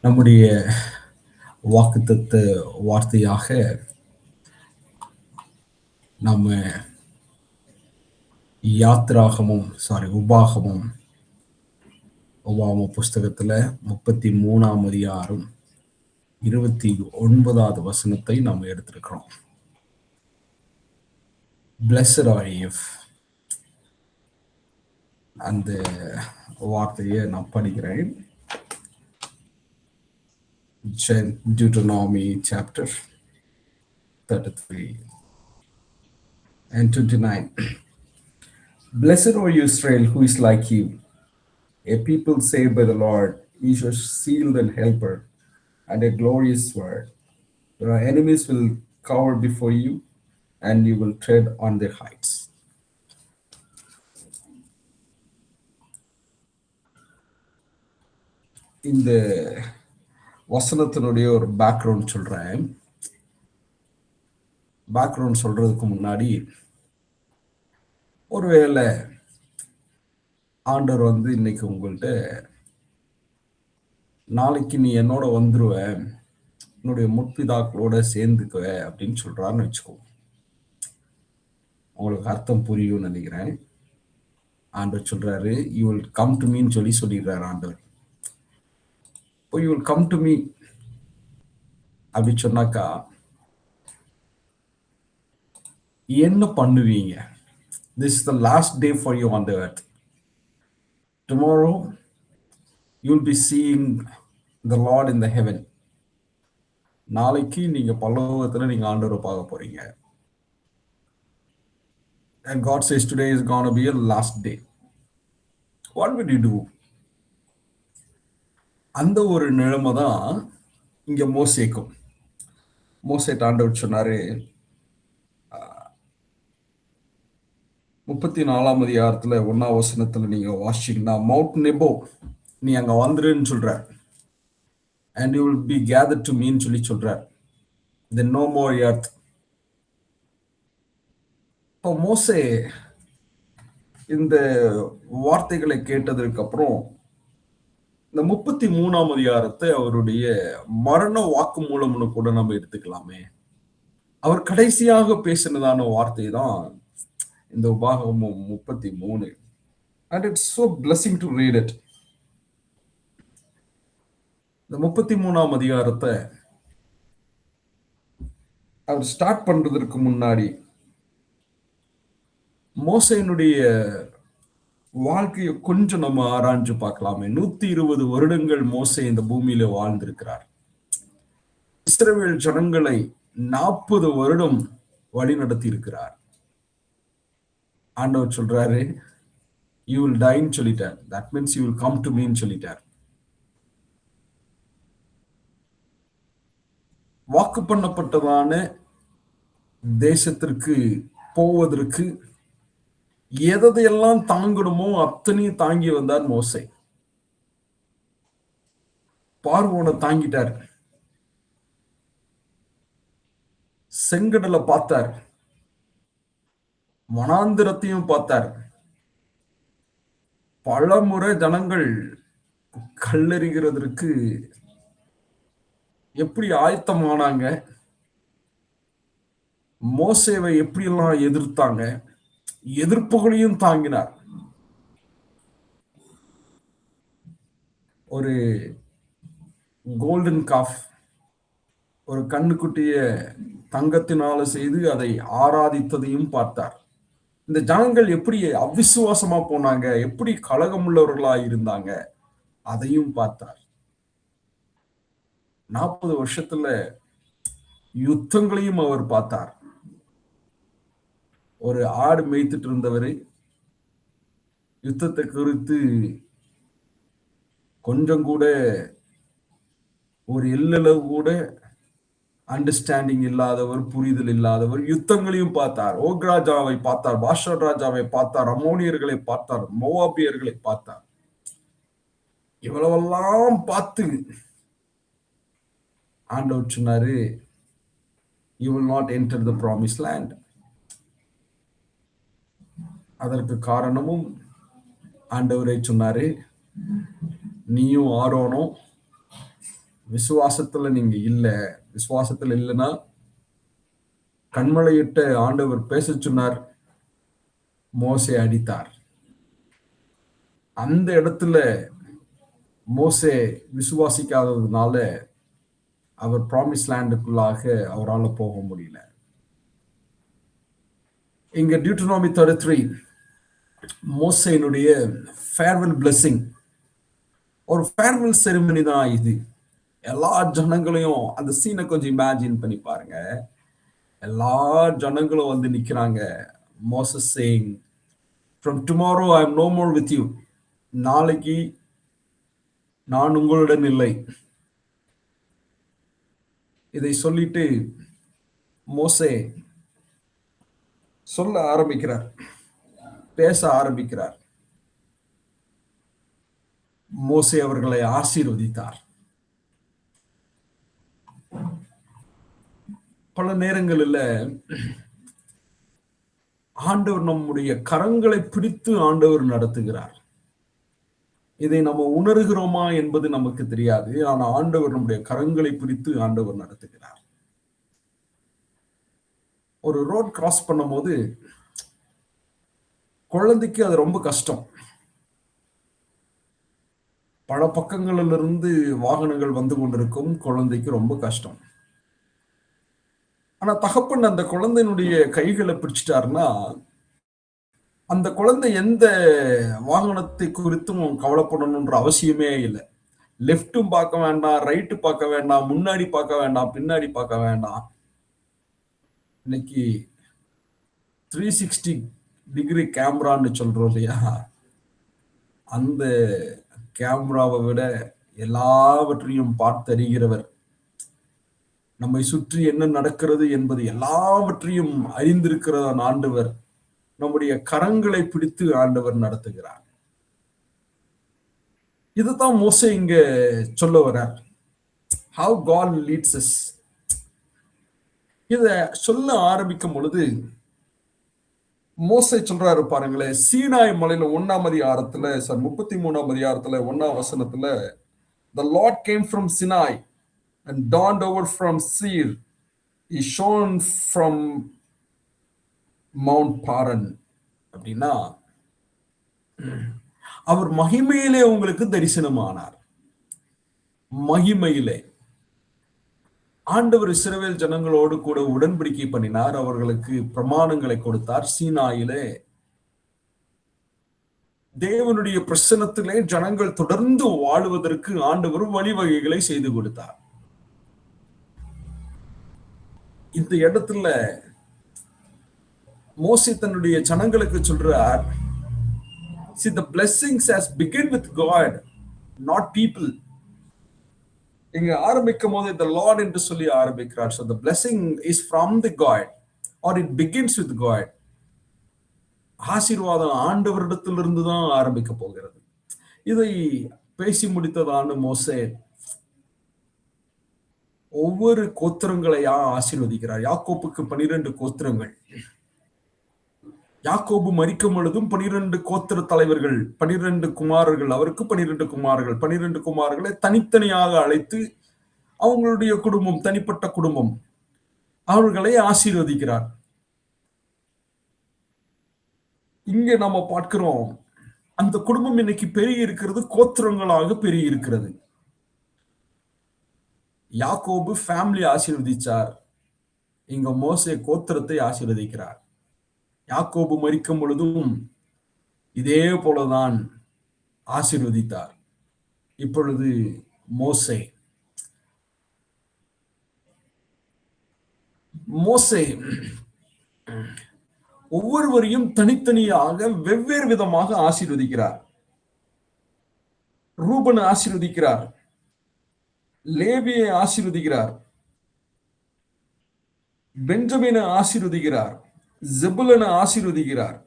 நம்முடைய வாக்குத்தத்த வார்த்தையாக நம்ம உபாகமம் புஸ்தகத்துல 33ஆம் அதிகாரம் 29வது வசனத்தை நாம் எடுத்திருக்கிறோம். Blessed are you. அந்த வார்த்தையை நான் படிக்கிறேன். Deuteronomy chapter 33 and 29. Blessed are you, Israel, who is like you, a people saved by the Lord, is your shield and helper, and a glorious word. Your enemies will cower before you, and you will tread on their heights. இந்த வசனத்தினுடைய ஒரு background சொல்றேன். Background சொல்றதுக்கு முன்னாடி ஒருவேளை ஆண்டவர் இன்னைக்கு உங்கள்கிட்ட நாளைக்கு நீ என்னோட வந்துருவ, என்னுடைய முற்பிதாக்களோட சேர்ந்துக்குவ அப்படின்னு சொல்றாருன்னு வச்சுக்கோ. உங்களுக்கு அர்த்தம் புரியும்னு நினைக்கிறேன். ஆண்டவர் சொல்றாரு, யூ வில் கம் டு மீன்னு சொல்லிடுறாரு ஆண்டவர். இப்போ you will come to me அப்படி சொன்னாக்கா என்ன பண்ணுவீங்க? This is the last day for you on the earth. Tomorrow you'll be seeing the Lord in the heaven. நாளைக்கு நீங்க பரலோகத்துல நீங்க ஆண்டவரை பார்க்க போறீங்க. And God says today is going to be a last day. What would you do? அந்த ஒரு நிலைமை தான் இங்க மோசேக்கும். மோசேட்ட ஆண்டவர் சொன்னாரு, 34ஆம் அதிகாரத்துல 1ஆம் வசனத்துல நீங்க வாசிச்சீங்கன்னா, மவுண்ட் நெபோ நீ அங்க வந்துருன்னு சொல்ற, and you will be gathered to me ன்னு சொல்றார். Then no more earth. இப்போ மோசே இந்த வார்த்தைகளை கேட்டதற்கு அப்புறம் இந்த 33ஆம் அதிகாரத்தை அவருடைய மரண வாக்கு மூலம்னு கூட நம்ம எடுத்துக்கலாமே. அவர் கடைசியாக பேசினதான வார்த்தை தான் இந்த உபாகமம் 33. And it's so blessing to read it. இந்த 33ஆம் அதிகாரத்தை அவர் ஸ்டார்ட் பண்றதற்கு முன்னாடி மோசேனுடைய வாழ்க்கையை கொஞ்சம் நம்ம ஆராய்ஞ்சு பார்க்கலாமே. 120 வருடங்கள் மோசே இந்த பூமியில வாழ்ந்திருக்கிறார். இஸ்ரவேல் ஜனங்களை 40 வருடம் வழி நடத்தி இருக்கிறார். ஆண்டவர் சொல்றாரு, you will die ன்னு சொல்லிட்டார். That means you will come to me ன்னு சொல்லிட்டார். வாக்கு பண்ணப்பட்டதான தேசத்திற்கு போவதற்கு எதையெல்லாம் தாங்கணுமோ அத்தனையும் தாங்கி வந்தார் மோசே. பார்வோனை தாங்கிட்டார், செங்கடலை பார்த்தார், வனாந்திரத்தையும் பார்த்தார். பலமுறை ஜனங்கள் கல்லெறிகிறதற்கு எப்படி ஆயத்தமானாங்க, மோசேவை எப்படியெல்லாம் எதிர்த்தாங்க, எதிர்ப்புகளையும் தாங்கினார். ஒரு கோல்டன் காஃப், ஒரு கண்ணுக்குட்டிய தங்கத்தினால செய்து அதை ஆராதித்ததையும் பார்த்தார். இந்த ஜனங்கள் எப்படி அவிசுவாசமா போனாங்க, எப்படி கலகம் உள்ளவர்களா இருந்தாங்க, அதையும் பார்த்தார். 40 வருஷத்துல யுத்தங்களையும் அவர் பார்த்தார். ஒரு ஆடு மேய்த்துட்டு இருந்தவரை யுத்தத்தை குறித்து கொஞ்சம் கூட ஒரு எல்லளவு கூட அண்டர்ஸ்டாண்டிங் இல்லாதவர், புரிதல் இல்லாதவர், யுத்தங்களையும் பார்த்தார். ஓக் ராஜாவை பார்த்தார், பாஷர் ராஜாவை பார்த்தார், அம்மோனியர்களை பார்த்தார், மோவாபியர்களை பார்த்தார். இவ்வளவெல்லாம் பார்த்து ஆண்டவர் சொன்னாரு, you will not enter the promised land. அதற்கு காரணமும் ஆண்டவரை சொன்னாரு, நீயும் ஆரோனும் விசுவாசத்துல நீங்க இல்ல. விசுவாசத்துல இல்லைன்னா கண்மலையிட்ட ஆண்டவர் பேச சொன்னார், மோசே அடித்தார். அந்த இடத்துல மோசே விசுவாசிக்காததுனால அவர் ப்ராமிஸ் லேண்டுக்குள்ளாக அவரால் போக முடியல. இங்க டியூட்டனாமி 33 மோசேனுடைய ஃபேர்வெல் பிளெஸிங், ஒரு ஃபேர்வெல் செரிமனி தான் இது. எல்லா ஜனங்களையும் அந்த சீனை கொஞ்சம் இமேஜின் பண்ணி பாருங்க. எல்லா ஜனங்களும் வந்து நிக்கிறாங்க. Moses saying, from tomorrow I am no more with you. நாளைக்கு நான் உங்களுடன் இல்லை. இதை சொல்லிட்டு மோசே சொல்ல ஆரம்பிக்கிறார், பேச ஆரம்பிக்கிறார். மோசே அவர்களை ஆசீர்வதித்தார். பல நேரங்களில் ஆண்டவர் நம்முடைய கரங்களை பிடித்து ஆண்டவர் நடத்துகிறார். இதை நம்ம உணர்கிறோமா என்பது நமக்கு தெரியாது. ஆனா ஆண்டவர் நம்முடைய கரங்களை பிடித்து ஆண்டவர் நடத்துகிறார். ஒரு ரோட் கிராஸ் பண்ணும் போது குழந்தைக்கு அது ரொம்ப கஷ்டம். பல பக்கங்களிலிருந்து வாகனங்கள் வந்து கொண்டிருக்கும். குழந்தைக்கு ரொம்ப கஷ்டம். ஆனா தகப்பன் அந்த குழந்தையினுடைய கைகளை பிடிச்சிட்டாருன்னா, அந்த குழந்தை எந்த வாகனத்தை குறித்தும் கவலைப்படணும்ன்ற அவசியமே இல்லை. லெஃப்டும் பார்க்க வேண்டாம், ரைட்டு பார்க்க வேண்டாம், முன்னாடி பார்க்க வேண்டாம், பின்னாடி பார்க்க வேண்டாம். இன்னைக்கு 360 டிகிரி கேமரான்னு சொல்றோம் இல்லையா, அந்த கேமராவை விட எல்லாவற்றையும் பார்த்தறிகிறவர், நம்மை சுற்றி என்ன நடக்கிறது என்பது எல்லாவற்றையும் அறிந்திருக்கிற ஆண்டவர் நம்முடைய கரங்களை பிடித்து ஆண்டவர் நடத்துகிறார். இதுதான் மோசே இங்க சொல்ல வர்றார். How God leads us. இத சொல்ல ஆரம்பிக்கும் பொழுது மோசே சொல்றாரு பாருங்களேன், சீனாய் மலையில 1ஆம் அதிகாரத்துல 33ஆம் அதிகாரத்துல 1ஆம் வசனத்துல, the Lord came from Sinai and dawned over from Seir. He shone from Mount Paran. அப்படின்னா அவர் மகிமையிலே உங்களுக்கு தரிசனமானார். மகிமையிலே ஆண்டவர் இஸ்ரவேல் ஜனங்களோடு கூட உடன்படிக்கை பண்ணினார். அவர்களுக்கு பிரமாணங்களை கொடுத்தார். சீனாயிலே தேவனுடைய பிரசன்னத்திலே ஜனங்கள் தொடர்ந்து வாழுவதற்கு ஆண்டவர் வழிவகைகளை செய்து கொடுத்தார். இந்த இடத்துல மோசே தன்னுடைய ஜனங்களுக்கு சொல்றார், see the blessings has begin with God, not people. இங்க ஆரம்பிக்கும் போது the Lord என்று சொல்லி ஆரம்பிக்கிறார். So the blessing is from the God, or it begins with God. ஆசீர்வாதம் ஆண்டவரிடத்திலிருந்து தான் ஆரம்பிக்க போகிறது. இதை பேசி முடித்ததான மோசே ஒவ்வொரு கோத்திரங்களையா ஆசீர்வதிக்கிறார். யாக்கோப்புக்கு 12 கோத்திரங்கள். யாக்கோபு மரிக்கும் பொழுதும் 12 கோத்திர தலைவர்கள், 12 குமாரர்கள், அவருக்கு 12 குமாரர்கள், 12 குமாரர்களை தனித்தனியாக அழைத்து அவங்களுடைய குடும்பம், தனிப்பட்ட குடும்பம், அவர்களை ஆசீர்வதிக்கிறார். இங்க நம்ம பார்க்கிறோம், அந்த குடும்பம் இன்னைக்கு பெருகி இருக்கிறது, கோத்திரங்களாக பெருகி இருக்கிறது. யாக்கோபு ஃபேமிலி ஆசீர்வதிச்சார், இங்க மோசே கோத்திரத்தை ஆசீர்வதிக்கிறார். யாக்கோபு மரிக்கும் பொழுதும் இதே போலதான் ஆசீர்வதித்தார். இப்பொழுது மோசே ஒவ்வொருவரையும் தனித்தனியாக வெவ்வேறு விதமாக ஆசீர்வதிக்கிறார். ரூபனை ஆசீர்வதிக்கிறார், லேவியை ஆசீர்வதிக்கிறார், பெஞ்சமினை ஆசீர்வதிக்கிறார், ஜெபுலனை ஆசீர்வதிக்கிறார்,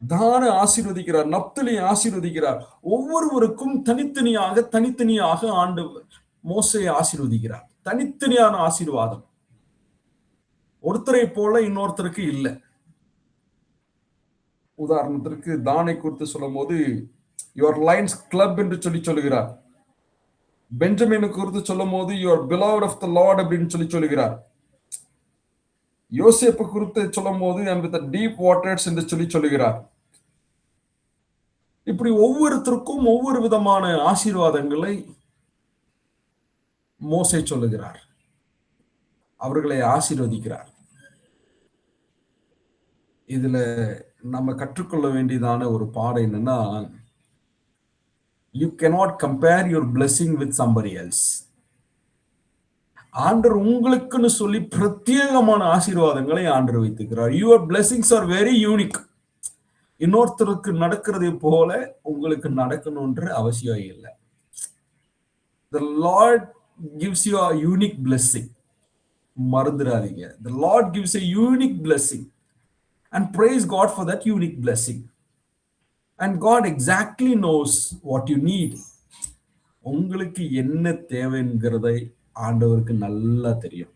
தான ஆசீர்வதிக்கிறார், நப்தலி ஆசீர்வதிக்கிறார். ஒவ்வொருவருக்கும் தனித்தனியாக ஆண்டவர் மோசேயை ஆசீர்வதிக்கிறார். தனித்தனியான ஆசீர்வாதம், ஒருத்தரை போல இன்னொருத்தருக்கு இல்லை. உதாரணத்திற்கு தானை குறித்து சொல்லும் போது யுவர் லைன்ஸ் கிளப் என்று சொல்லுகிறார். பெஞ்சமினை குறித்து சொல்லும் போது your beloved of the Lord அப்படின்னு சொல்லுகிறார். யோசேப்பு குறித்து சொல்லும் போது and with the deep waters என்று சொல்லுகிறார். இப்படி ஒவ்வொருத்தருக்கும் ஒவ்வொரு விதமான ஆசீர்வாதங்களை மோசே சொல்லுகிறார், அவர்களை ஆசீர்வதிக்கிறார். இதுல நம்ம கற்றுக்கொள்ள வேண்டியதான ஒரு பாடம் என்னன்னா, you cannot compare your blessing with somebody else. ஆண்டவர் உங்களுக்குன்னு சொல்லி பிரத்யேகமான ஆசீர்வாதங்களை ஆண்டவர் வைத்திருக்கிறார். your blessings are very unique. இன்னொருத்தருக்கு நடக்கிறதை போல உங்களுக்கு நடக்கணும்ன்ற அவசியம் இல்லை. the Lord gives you a unique blessing. மறந்துடாதீங்க, the Lord gives a unique blessing and praise God for that unique blessing. And God exactly knows what you need. உங்களுக்கு என்ன தேவைங்கிறதை ஆண்டவருக்கு நல்லா தெரியும்.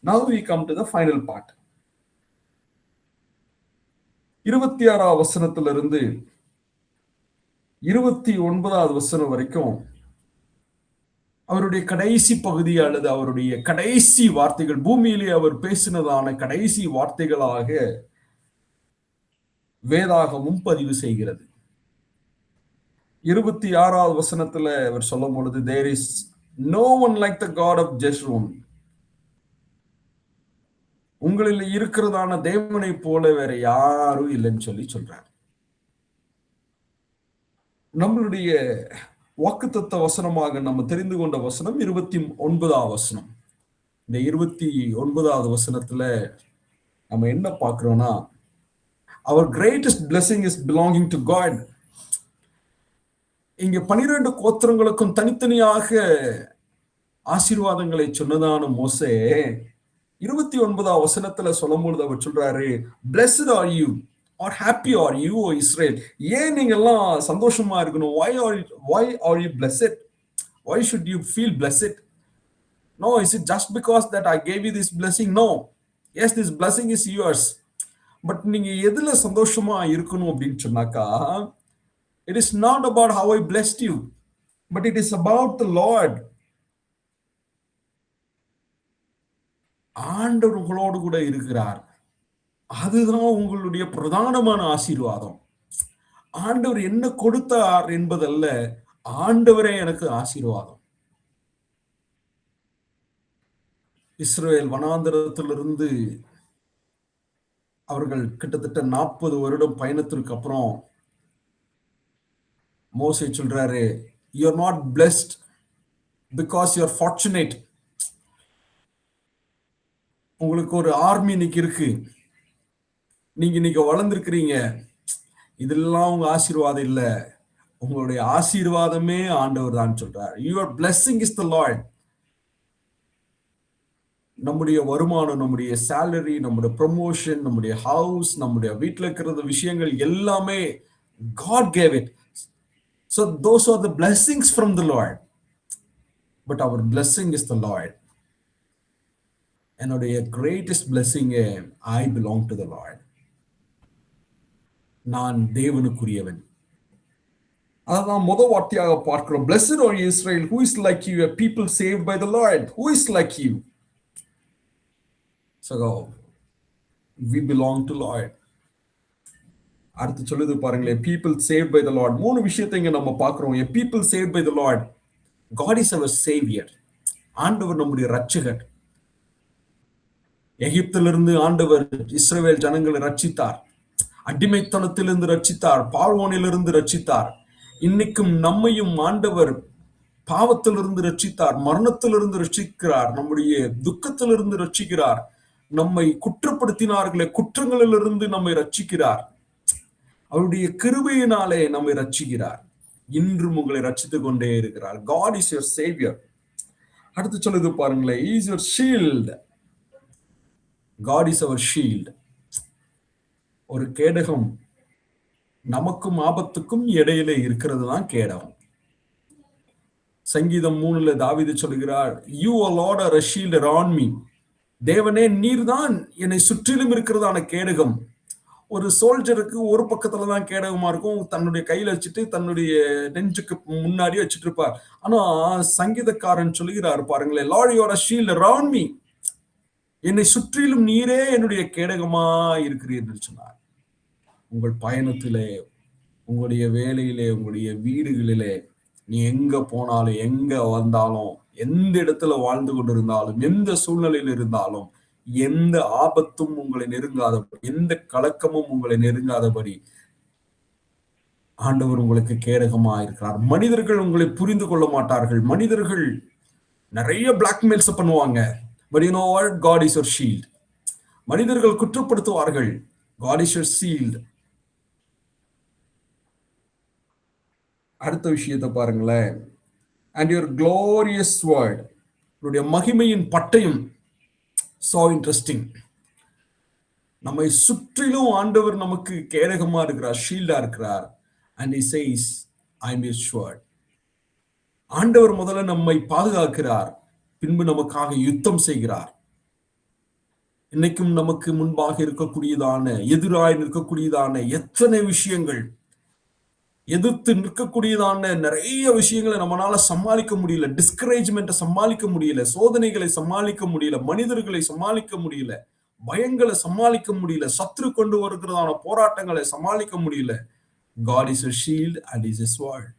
Now we come to the final part. 26ஆம் வசனத்திலிருந்து 29ஆவது வசனம் வரைக்கும் அவருடைய கடைசி பகுதி அல்லது அவருடைய கடைசி வார்த்தைகள், பூமியிலே அவர் பேசினதான கடைசி வார்த்தைகளாக வேதாகமும் பதிவு செய்கிறது. 26ஆவது வசனத்துல அவர் சொல்லும் பொழுது, there is no one like the God of Jeshurun. உங்களில் இருக்கிறதான தேவனை போல வேற யாரும் இல்லைன்னு சொல்றார். நம்மளுடைய வாக்குத்தத்த வசனமாக நம்ம தெரிந்து கொண்ட வசனம் 29ஆம் வசனம். இந்த 29ஆவது வசனத்துல நம்ம என்ன பார்க்கிறோம்னா, our greatest blessing is belonging to God. இங்க 12 கோத்திரங்களுக்கும் தனித்தனியாக ஆசீர்வாதங்களை சொன்னதான மோசே 29ஆம் வசனத்துல சொல்லும்போது அவர் சொல்றாரு, blessed are you or happy are you, O Israel. ஏன் நீங்க எல்லாம் சந்தோஷமா இருக்கணும்? why are you blessed? Why should you feel blessed? No, is it just because that I gave you this blessing? No. Yes, this blessing is yours. But நீங்க எதுல சந்தோஷமா இருக்கணும் அப்படின்னு சொன்னாக்கா, it is not about how I blessed you, but it is about the Lord. ஆண்டவர் உங்களோடு கூட இருக்கிறார், அதுதான் உங்களுடைய பிரதானமான ஆசீர்வாதம். ஆண்டவர் என்ன கொடுத்தார் என்பதல்ல, ஆண்டவரே எனக்கு ஆசீர்வாதம். இஸ்ரவேல் வனாந்தரத்திலிருந்து அவர்கள் கிட்டத்தட்ட 40 வருடம் பயணத்திற்கு அப்புறம் மோசே சொல்றாரு, you are not blessed because you are fortunate. உங்களுக்கு ஒரு ஆர்மி இன்னைக்கு இருக்கு, நீங்க இன்னைக்கு வளர்ந்துருக்கிறீங்க, இதெல்லாம் உங்க ஆசீர்வாதம் இல்ல, உங்களுடைய ஆசீர்வாதமே ஆண்டவர் தான் சொல்றார். your blessing is the Lord. நம்முடைய வருமானம், நம்முடைய சேலரி, நம்முடைய ப்ரமோஷன், நம்முடைய ஹவுஸ், நம்முடைய வீட்டில் இருக்கிற விஷயங்கள் எல்லாமே God gave it. So those are the blessings from the Lord. But our blessing is the Lord. என்னுடைய greatest blessing, I belong to the Lord. நான் தேவனுக்குரியவன். அதான் முதல் வார்த்தையாக பார்க்கிறோம். Blessed are you, Israel, who is like you, a people saved by the Lord. Who is like you? So we belong to Lord. அடுத்து சொல்லுது பாருங்களேன், people saved by the Lord. 3 விஷயத்தை இங்க நம்ம பார்க்கிறோம். A people saved by the Lord. God is our savior. ஆண்டவர் நம்முடைய இரட்சகர். எகிப்திலிருந்து ஆண்டவர் இஸ்ரவேல் ஜனங்களை ரட்சித்தார், அடிமைத்தனத்திலிருந்து ரட்சித்தார், பார்வோனிலிருந்து ரட்சித்தார். இன்னைக்கும் நம்மையும் ஆண்டவர் பாவத்திலிருந்து ரட்சித்தார், மரணத்திலிருந்து ரட்சிக்கிறார், நம்முடைய துக்கத்திலிருந்து ரட்சிக்கிறார், நம்மை குற்றப்படுத்தினார்களே குற்றங்களிலிருந்து நம்மை ரட்சிக்கிறார், அவருடைய கிருபையினாலே நம்மை ரட்சிக்கிறார். இன்றும் உங்களை ரட்சித்துக் கொண்டே இருக்கிறார். God is your savior. அடுத்து சொல்லுது பாருங்களேன், he is your shield. God is our shield. ஒரு கேடகம் நமக்கும் ஆபத்துக்கும் இடையிலே இருக்கிறது தான் கேடகம். சங்கீதம் 3 தாவீது சொல்கிறார், you O Lord are a shield around me. தேவனே, நீர்தான் என்னை சுற்றிலும் இருக்கிறதான கேடகம். ஒரு சோல்ஜருக்கு ஒரு பக்கத்துல தான் கேடகமா இருக்கும், தன்னுடைய கையில வச்சுட்டு தன்னுடைய நெஞ்சுக்கு முன்னாடி வச்சுட்டு இருப்பார். ஆனா சங்கீதக்காரன் சொல்லுகிறார் பாருங்களேன், Lord you are a shield around me. என்னை சுற்றிலும் நீரே என்னுடைய கேடகமா இருக்கிறீர் என்று சொன்னார். உங்கள் பயணத்திலே, உங்களுடைய வேலையிலே, உங்களுடைய வீடுகளிலே, நீ எங்க போனாலும் எங்க வந்தாலும் எந்த இடத்துல வாழ்ந்து கொண்டிருந்தாலும் எந்த சூழ்நிலையில் இருந்தாலும் எந்த ஆபத்தும் உங்களை நெருங்காதபடி, எந்த கலக்கமும் உங்களை நெருங்காதபடி ஆண்டவர் உங்களுக்கு கேடகமா இருக்கிறார். மனிதர்கள் உங்களை புரிந்து கொள்ள மாட்டார்கள். மனிதர்கள் நிறைய பிளாக்மெயில்ஸ் பண்ணுவாங்க. But you know what, God is your shield. மனிதர்கள் குற்றப்படுத்துவார்கள், காட் இஸ் யுவர் ஷீல்ட். அடுத்த விஷயத்தை பாருங்களேன், அண்ட் யுவர் க்ளோரியஸ் வேர்ட், உன்னுடைய மகிமையின் பட்டயம். So interesting. நம்மை சுற்றிலும் ஆண்டவர் நமக்கு கேடகமா இருக்கிறார், ஷீல்டா இருக்கிறார். And he says, I am his sword. ஆண்டவர் முதல்ல நம்மை பாதுகாக்கிறார், பின்பு நமக்காக யுத்தம் செய்கிறார். இன்னைக்கும் நமக்கு முன்பாக இருக்கக்கூடியதான, எதிராய் நிற்கக்கூடியதான எத்தனை விஷயங்கள், எதிர்த்து நிற்கக்கூடியதான நிறைய விஷயங்களை நம்மளால சமாளிக்க முடியல. டிஸ்கரேஜ்மெண்ட்டை சமாளிக்க முடியல, சோதனைகளை சமாளிக்க முடியல, மனிதர்களை சமாளிக்க முடியல, பயங்களை சமாளிக்க முடியல, சத்ரு கொண்டு வருகிறதான போராட்டங்களை சமாளிக்க முடியல. God is a shield and is a sword.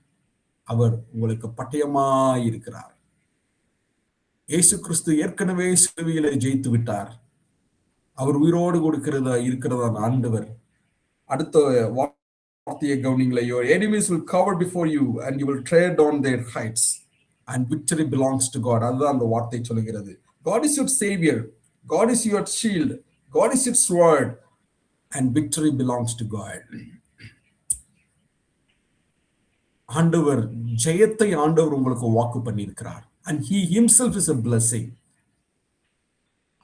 அவர் உங்களுக்கு பட்டயமாய் இருக்கிறார். இயேசு கிறிஸ்து ஏற்கனவே சிலுவையிலே ஜெயித்து விட்டார். அவர் உயிரோடு இருக்கிறதான ஆண்டவர். அடுத்த வார்த்தையை கவனிங்களே, your enemies will cover before you and you will tread on their heights and victory belongs to God. அதுதான் அந்த வார்த்தை சொல்கிறது. God is your savior, God is your shield, God is your sword and victory belongs to God. ஆண்டவர் ஜெயத்தை ஆண்டவர் உங்களுக்கு வாக்கு பண்ணியிருக்கிறார். and he himself is a blessing.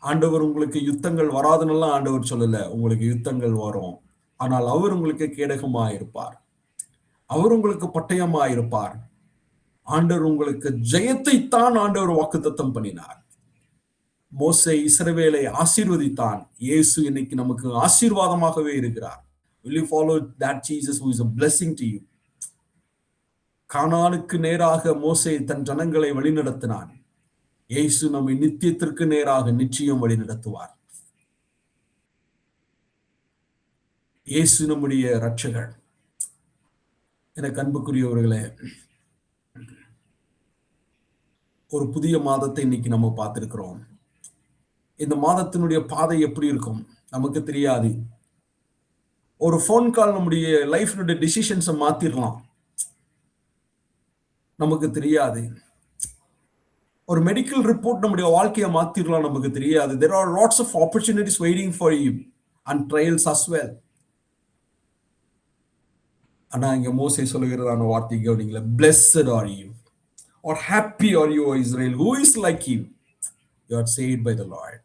ஆண்டவர் உங்களுக்கு யுத்தங்கள் வராதுன்னெல்லாம் ஆண்டவர் சொல்லல, உங்களுக்கு யுத்தங்கள் வரும். ஆனால் அவர் உங்களுக்கு கேடகமாயிருப்பார், அவர் உங்களுக்கு பட்டயமாயிருப்பார். ஆண்டவர் உங்களுக்கு ஜெயத்தை தான் ஆண்டவர் வாக்குத்தத்தம் பண்ணினார். மோசே இஸ்ரவேலை ஆசீர்வதித்தான். இயேசு இன்னைக்கு நமக்கு ஆசீர்வாதமாகவே இருக்கிறார். will you follow that Jesus who is a blessing to you? கானானுக்கு நேராக மோசே தன் ஜனங்களை வழிநடத்தினான். இயேசு நம்மை நித்தியத்திற்கு நேராக நிச்சயம் வழி நடத்துவார். இயேசு நம்முடைய இரட்சகர். எனக்கு அன்புக்குரியவர்களே, ஒரு புதிய மாதத்தை இன்னைக்கு நம்ம பார்த்திருக்கிறோம். இந்த மாதத்தினுடைய பாதை எப்படி இருக்கும் நமக்கு தெரியாது. ஒரு போன் கால் நம்முடைய லைஃப்னுடைய டிசிஷன்ஸை மாத்திரலாம், நமக்கு தெரியாது. ஒரு மெடிக்கல் ரிப்போர்ட் நம்முடைய வாழ்க்கையை மாத்திரலாம், நமக்கு தெரியாது. there are lots of opportunities waiting for you and trials as well. ஆனா இங்க மோசே சொல்லுகிறதான வார்த்தை கவனிங்களே, blessed are you or happy are you, O Israel, who is like you, you are saved by the Lord.